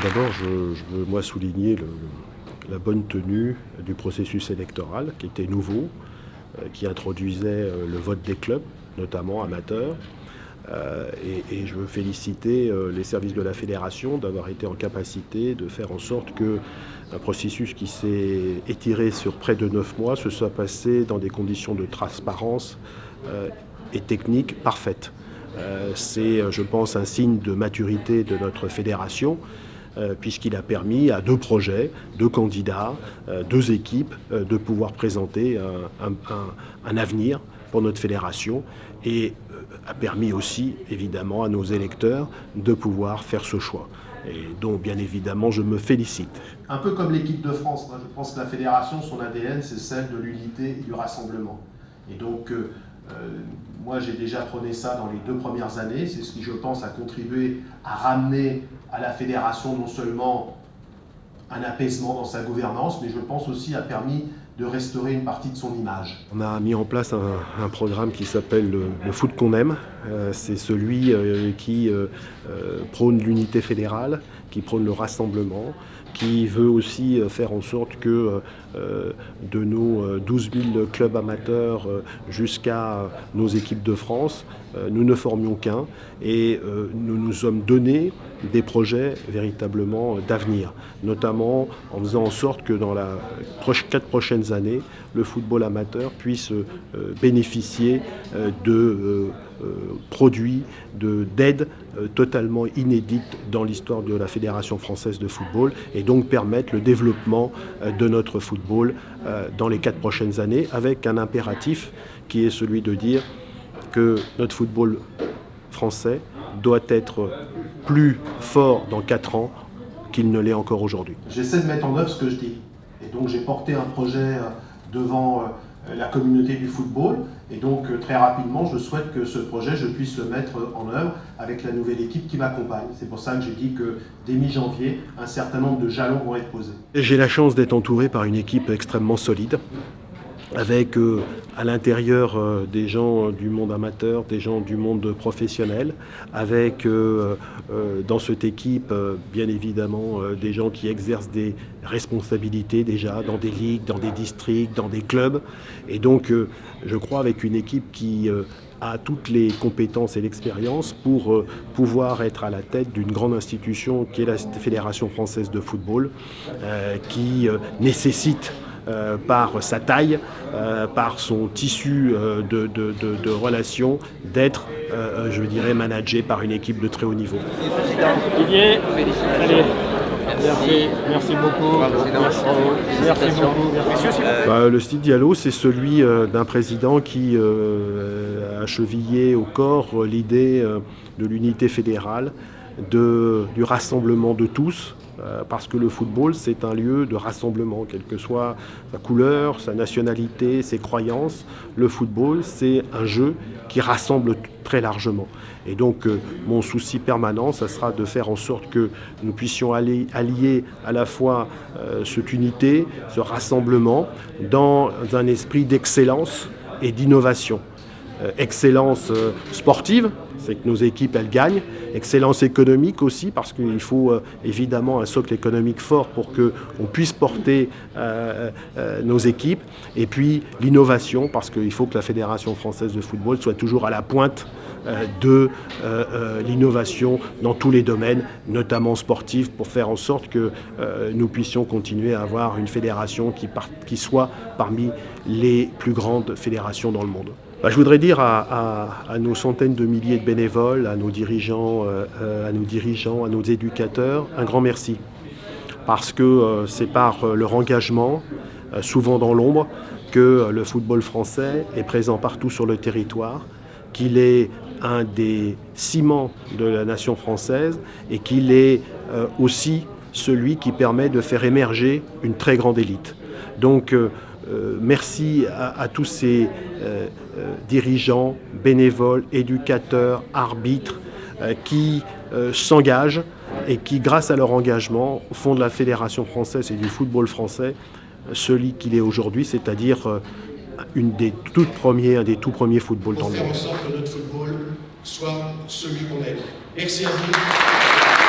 D'abord, je veux moi souligner la bonne tenue du processus électoral qui était nouveau, qui introduisait le vote des clubs, notamment amateurs. Et je veux féliciter les services de la fédération d'avoir été en capacité de faire en sorte qu'un processus qui s'est étiré sur près de 9 mois se soit passé dans des conditions de transparence et technique parfaites. C'est, je pense, un signe de maturité de notre fédération, puisqu'il a permis à 2 projets, 2 candidats, 2 équipes de pouvoir présenter un avenir pour notre fédération et a permis aussi, évidemment, à nos électeurs de pouvoir faire ce choix. Et donc, bien évidemment, je me félicite. Un peu comme l'équipe de France, moi, je pense que la fédération, son ADN, c'est celle de l'unité et du rassemblement. Et donc, moi, j'ai déjà prôné ça dans les 2 premières années. C'est ce qui, je pense, a contribué à ramener à la fédération non seulement un apaisement dans sa gouvernance, mais je pense aussi a permis de restaurer une partie de son image. On a mis en place un programme qui s'appelle le foot qu'on aime. C'est celui qui prône l'unité fédérale, qui prône le rassemblement, qui veut aussi faire en sorte que de nos 12 000 clubs amateurs jusqu'à nos équipes de France, nous ne formions qu'un et nous nous sommes donné des projets véritablement d'avenir, notamment en faisant en sorte que dans les 4 prochaines années, le football amateur puisse bénéficier de produits, d'aides totalement inédites dans l'histoire de la Fédération française de football et donc permettre le développement de notre football dans les 4 prochaines années avec un impératif qui est celui de dire que notre football français doit être plus fort dans 4 ans qu'il ne l'est encore aujourd'hui. J'essaie de mettre en œuvre ce que je dis. Et donc j'ai porté un projet devant la communauté du football. Et donc très rapidement, je souhaite que ce projet, je puisse le mettre en œuvre avec la nouvelle équipe qui m'accompagne. C'est pour ça que j'ai dit que dès mi-janvier, un certain nombre de jalons vont être posés. J'ai la chance d'être entouré par une équipe extrêmement solide, avec à l'intérieur des gens du monde amateur, des gens du monde professionnel, avec dans cette équipe bien évidemment des gens qui exercent des responsabilités déjà dans des ligues, dans des districts, dans des clubs. Et donc je crois avec une équipe qui a toutes les compétences et l'expérience pour pouvoir être à la tête d'une grande institution qui est la Fédération française de football, qui nécessite par sa taille, par son tissu de relations, d'être, je dirais, managé par une équipe de très haut niveau. Didier, allez. Merci beaucoup. Merci beaucoup. Le style Diallo, c'est celui d'un président qui a chevillé au corps l'idée de l'unité fédérale, du rassemblement de tous, parce que le football, c'est un lieu de rassemblement, quelle que soit sa couleur, sa nationalité, ses croyances. Le football, c'est un jeu qui rassemble très largement. Et donc, mon souci permanent, ça sera de faire en sorte que nous puissions allier à la fois cette unité, ce rassemblement, dans un esprit d'excellence et d'innovation. Excellence sportive, c'est que nos équipes, elles gagnent. Excellence économique aussi, parce qu'il faut évidemment un socle économique fort pour qu'on puisse porter nos équipes. Et puis l'innovation, parce qu'il faut que la Fédération française de football soit toujours à la pointe de l'innovation dans tous les domaines, notamment sportifs, pour faire en sorte que nous puissions continuer à avoir une fédération qui soit parmi les plus grandes fédérations dans le monde. Je voudrais dire à nos centaines de milliers de bénévoles, à nos dirigeants, à nos éducateurs, un grand merci. Parce que c'est par leur engagement, souvent dans l'ombre, que le football français est présent partout sur le territoire, qu'il est un des ciments de la nation française et qu'il est aussi celui qui permet de faire émerger une très grande élite. Donc, merci à tous ces dirigeants, bénévoles, éducateurs, arbitres qui s'engagent et qui, grâce à leur engagement, font de la Fédération française et du football français celui qu'il est aujourd'hui, c'est-à-dire un des tout premiers footballs dans le monde. Pour faire en sorte que notre football soit celui qu'on aime. Merci à vous.